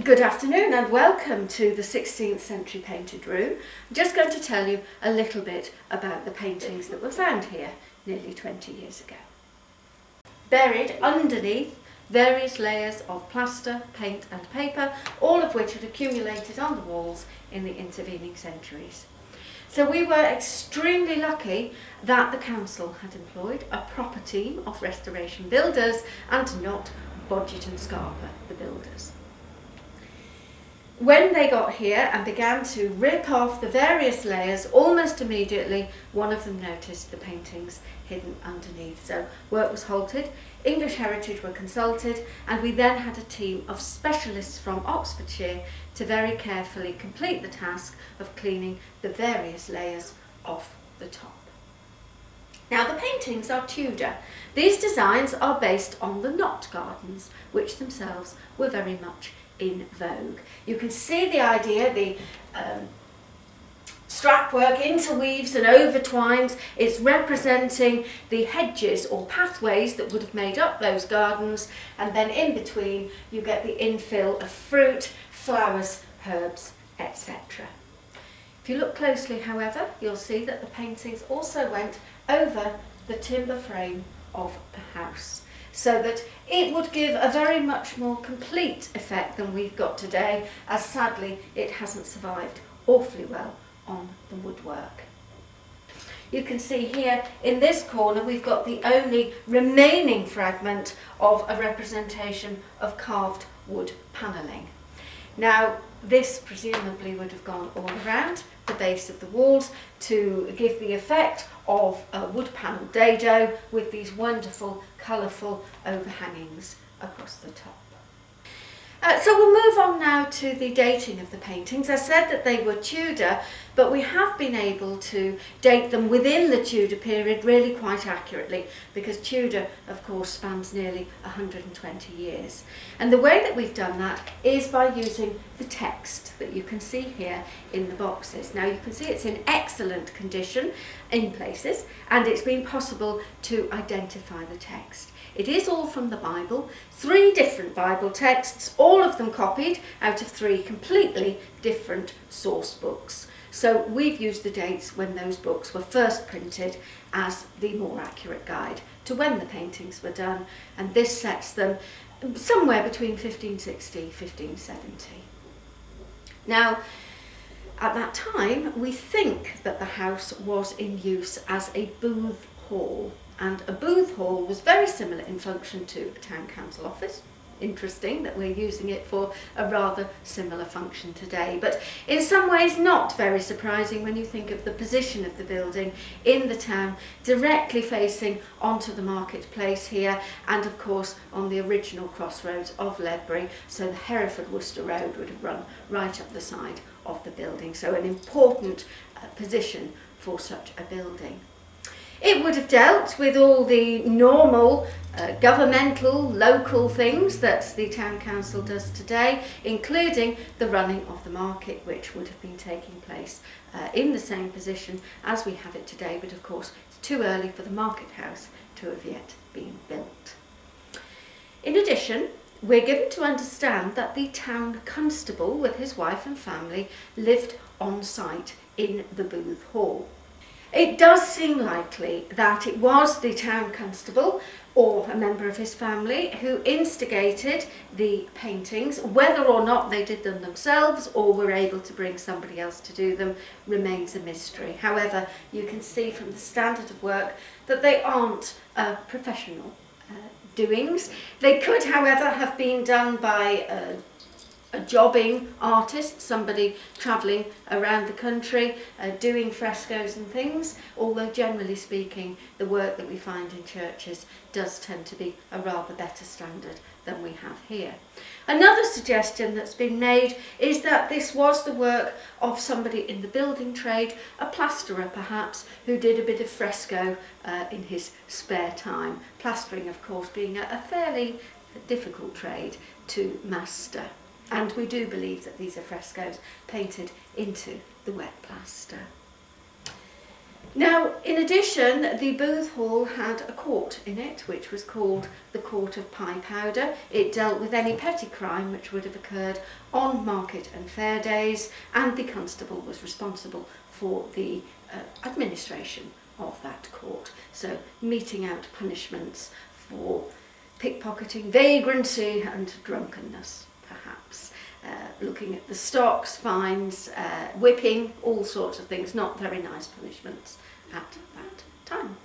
Good afternoon and welcome to the 16th century painted room. I'm just going to tell you a little bit about the paintings that were found here nearly 20 years ago. Buried underneath various layers of plaster, paint and paper, all of which had accumulated on the walls in the intervening centuries. So we were extremely lucky that the council had employed a proper team of restoration builders and not Bodgett and Scarpa, the builders. When they got here and began to rip off the various layers, almost immediately one of them noticed the paintings hidden underneath. So work was halted, English Heritage were consulted, and we then had a team of specialists from Oxfordshire to very carefully complete the task of cleaning the various layers off the top. Now the paintings are Tudor. These designs are based on the knot gardens, which themselves were very much in vogue. You can see the idea, the strapwork interweaves and overtwines. It's representing the hedges or pathways that would have made up those gardens, and then in between you get the infill of fruit, flowers, herbs, etc. If you look closely, however, you'll see that the paintings also went over the timber frame of the house, so that it would give a very much more complete effect than we've got today, as sadly it hasn't survived awfully well on the woodwork. You can see here in this corner we've got the only remaining fragment of a representation of carved wood panelling. Now this presumably would have gone all around the base of the walls to give the effect of a wood panelled dado with these wonderful colourful overhangings across the top. So we'll move on now to the dating of the paintings. I said that they were Tudor, but we have been able to date them within the Tudor period really quite accurately, because Tudor of course spans nearly 120 years. And the way that we've done that is by using the text that you can see here in the boxes. Now you can see it's in excellent condition in places, and it's been possible to identify the text. It is all from the Bible, 3 different Bible texts, all of them copied out of 3 completely different source books. So we've used the dates when those books were first printed as the more accurate guide to when the paintings were done, and this sets them somewhere between 1560 and 1570. Now, at that time, we think that the house was in use as a booth hall. And a booth hall was very similar in function to a town council office. Interesting that we're using it for a rather similar function today, but in some ways not very surprising when you think of the position of the building in the town, directly facing onto the marketplace here, and of course on the original crossroads of Ledbury, so the Hereford-Worcester Road would have run right up the side of the building, so an important position for such a building. It would have dealt with all the normal governmental, local things that the town council does today, including the running of the market, which would have been taking place in the same position as we have it today, but of course it's too early for the market house to have yet been built. In addition, we're given to understand that the town constable with his wife and family lived on site in the booth hall. It does seem likely that it was the town constable or a member of his family who instigated the paintings. Whether or not they did them themselves or were able to bring somebody else to do them remains a mystery. However, you can see from the standard of work that they aren't professional doings. They could, however, have been done by a jobbing artist, somebody travelling around the country doing frescoes and things, although generally speaking the work that we find in churches does tend to be a rather better standard than we have here. Another suggestion that's been made is that this was the work of somebody in the building trade, a plasterer perhaps, who did a bit of fresco in his spare time, plastering of course being a fairly difficult trade to master. And we do believe that these are frescoes painted into the wet plaster. Now, in addition, the Booth Hall had a court in it, which was called the Court of Pie Powder. It dealt with any petty crime which would have occurred on market and fair days, and the constable was responsible for the administration of that court. So, meting out punishments for pickpocketing, vagrancy and drunkenness, perhaps. Looking at the stocks, fines, whipping, all sorts of things, not very nice punishments at that time.